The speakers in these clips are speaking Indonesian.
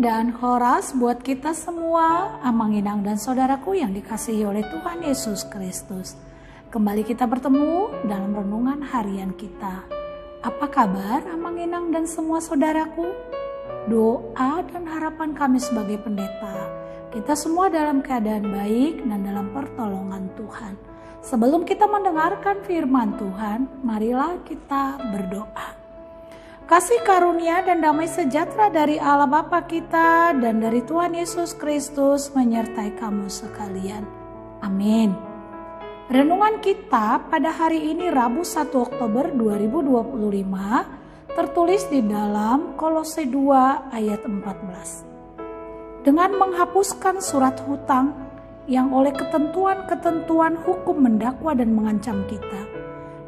dan Horas buat kita semua, Amang Inang dan saudaraku yang dikasihi oleh Tuhan Yesus Kristus. Kembali kita bertemu dalam renungan harian kita. Apa kabar Amang Inang dan semua saudaraku? Doa dan harapan kami sebagai pendeta, kita semua dalam keadaan baik dan dalam pertolongan Tuhan. Sebelum kita mendengarkan firman Tuhan, marilah kita berdoa. Kasih karunia dan damai sejahtera dari Allah Bapa kita dan dari Tuhan Yesus Kristus menyertai kamu sekalian. Amin. Renungan kita pada hari ini Rabu 1 Oktober 2025 tertulis di dalam Kolose 2 ayat 14. Dengan menghapuskan surat hutang yang oleh ketentuan-ketentuan hukum mendakwa dan mengancam kita,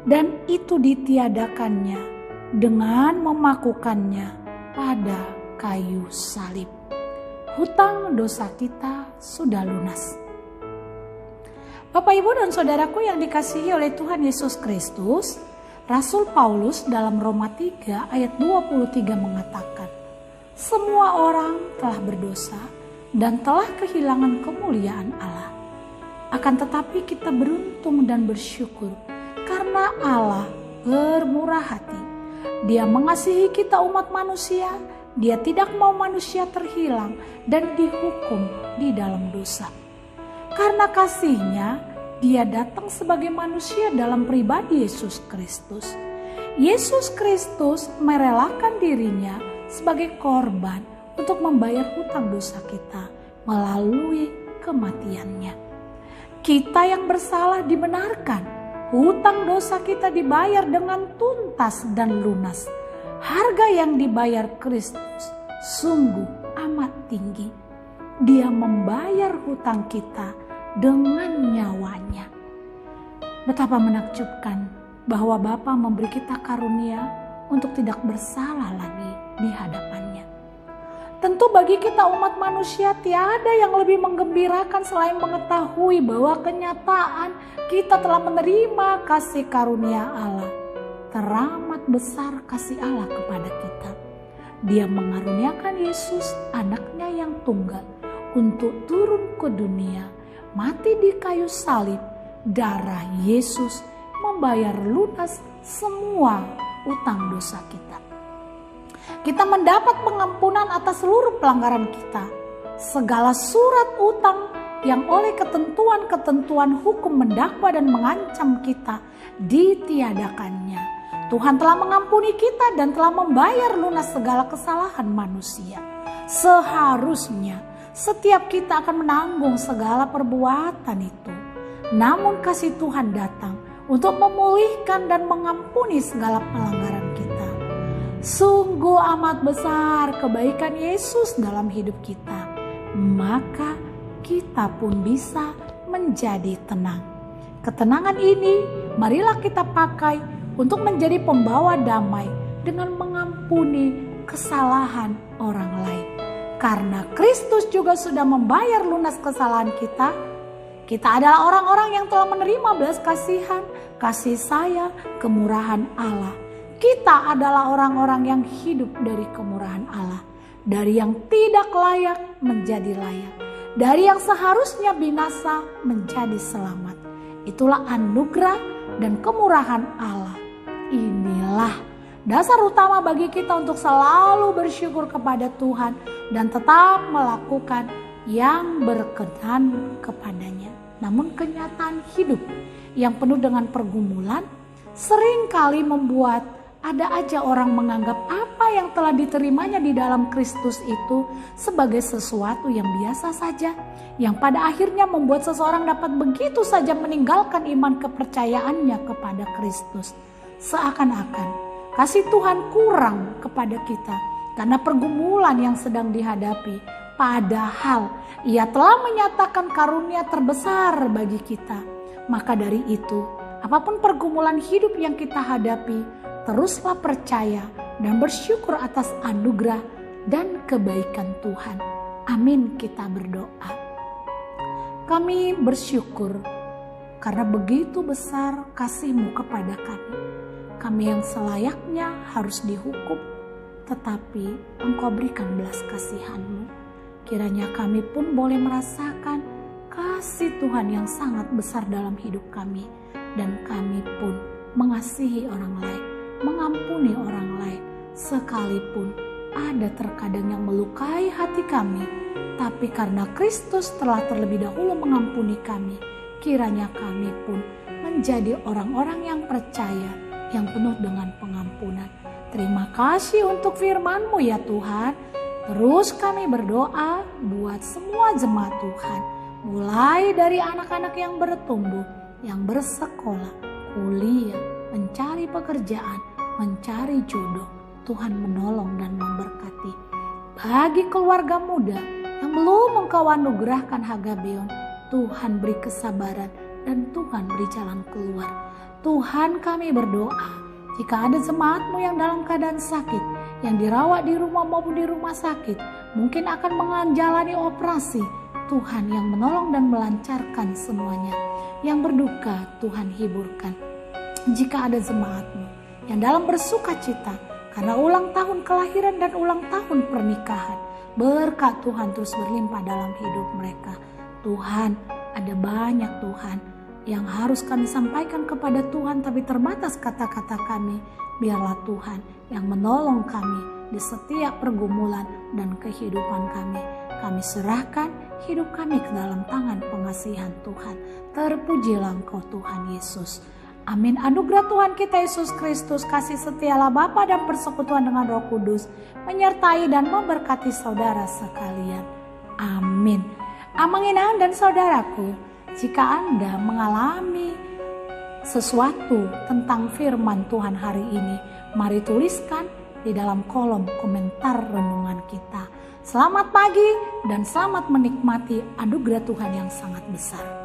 dan itu ditiadakannya dengan memakukannya pada kayu salib. Hutang dosa kita sudah lunas. Bapak, Ibu, dan saudaraku yang dikasihi oleh Tuhan Yesus Kristus, Rasul Paulus dalam Roma 3 ayat 23 mengatakan, semua orang telah berdosa dan telah kehilangan kemuliaan Allah. Akan tetapi kita beruntung dan bersyukur karena Allah bermurah hati. Dia mengasihi kita umat manusia, Dia tidak mau manusia terhilang dan dihukum di dalam dosa. Karena kasih-Nya, Dia datang sebagai manusia dalam pribadi Yesus Kristus. Yesus Kristus merelakan dirinya sebagai korban untuk membayar hutang dosa kita melalui kematian-Nya. Kita yang bersalah dibenarkan. Hutang dosa kita dibayar dengan tuntas dan lunas. Harga yang dibayar Kristus sungguh amat tinggi. Dia membayar hutang kita dengan nyawanya. Betapa menakjubkan bahwa Bapa memberi kita karunia untuk tidak bersalah lagi di hadapannya. Tentu bagi kita umat manusia tiada yang lebih menggembirakan selain mengetahui bahwa kenyataan kita telah menerima kasih karunia Allah. Teramat besar kasih Allah kepada kita. Dia mengaruniakan Yesus, anaknya yang tunggal, untuk turun ke dunia, mati di kayu salib. Darah Yesus membayar lunas semua utang dosa kita. Kita mendapat pengampunan atas seluruh pelanggaran kita. Segala surat utang yang oleh ketentuan-ketentuan hukum mendakwa dan mengancam kita ditiadakannya. Tuhan telah mengampuni kita dan telah membayar lunas segala kesalahan manusia. Seharusnya setiap kita akan menanggung segala perbuatan itu. Namun kasih Tuhan datang untuk memulihkan dan mengampuni segala pelanggaran kita. Sungguh amat besar kebaikan Yesus dalam hidup kita. Maka kita pun bisa menjadi tenang. Ketenangan ini marilah kita pakai untuk menjadi pembawa damai dengan mengampuni kesalahan orang lain. Karena Kristus juga sudah membayar lunas kesalahan kita. Kita adalah orang-orang yang telah menerima belas kasihan, kasih sayang, kemurahan Allah. Kita adalah orang-orang yang hidup dari kemurahan Allah. Dari yang tidak layak menjadi layak. Dari yang seharusnya binasa menjadi selamat. Itulah anugerah dan kemurahan Allah. Inilah dasar utama bagi kita untuk selalu bersyukur kepada Tuhan dan tetap melakukan yang berkenan kepadanya. Namun kenyataan hidup yang penuh dengan pergumulan seringkali membuat ada aja orang menganggap apa yang telah diterimanya di dalam Kristus itu sebagai sesuatu yang biasa saja, yang pada akhirnya membuat seseorang dapat begitu saja meninggalkan iman kepercayaannya kepada Kristus. Seakan-akan kasih Tuhan kurang kepada kita karena pergumulan yang sedang dihadapi, padahal Ia telah menyatakan karunia terbesar bagi kita. Maka dari itu, apapun pergumulan hidup yang kita hadapi, teruslah percaya dan bersyukur atas anugerah dan kebaikan Tuhan. Amin, kita berdoa. Kami bersyukur karena begitu besar kasih-Mu kepada kami. Kami yang selayaknya harus dihukum, tetapi Engkau berikan belas kasihan-Mu. Kiranya kami pun boleh merasakan kasih Tuhan yang sangat besar dalam hidup kami, dan kami pun mengasihi orang lain, mengampuni orang lain, sekalipun ada terkadang yang melukai hati kami. Tapi karena Kristus telah terlebih dahulu mengampuni kami, kiranya kami pun menjadi orang-orang yang percaya, yang penuh dengan pengampunan. Terima kasih untuk firman-Mu ya Tuhan. Terus kami berdoa buat semua jemaat Tuhan, mulai dari anak-anak yang bertumbuh, yang bersekolah, kuliah, mencari pekerjaan, mencari jodoh. Tuhan menolong dan memberkati. Bagi keluarga muda yang belum Engkau anugerahkan Hagabeon, Tuhan beri kesabaran dan Tuhan beri jalan keluar. Tuhan, kami berdoa, jika ada jemaat-Mu yang dalam keadaan sakit, yang dirawat di rumah maupun di rumah sakit, mungkin akan menjalani operasi, Tuhan yang menolong dan melancarkan semuanya. Yang berduka, Tuhan hiburkan. Jika ada jemaat-Mu yang dalam bersuka cita karena ulang tahun kelahiran dan ulang tahun pernikahan, berkat Tuhan terus berlimpah dalam hidup mereka. Tuhan, ada banyak Tuhan yang harus kami sampaikan kepada Tuhan, tapi terbatas kata-kata kami. Biarlah Tuhan yang menolong kami di setiap pergumulan dan kehidupan kami. Kami serahkan hidup kami ke dalam tangan pengasihan Tuhan. Terpujilah Engkau Tuhan Yesus. Amin. Anugerah Tuhan kita Yesus Kristus, kasih setialah Bapa dan persekutuan dengan Roh Kudus menyertai dan memberkati saudara sekalian. Amin. Amanginang dan saudaraku, jika Anda mengalami sesuatu tentang firman Tuhan hari ini, mari tuliskan di dalam kolom komentar renungan kita. Selamat pagi dan selamat menikmati anugerah Tuhan yang sangat besar.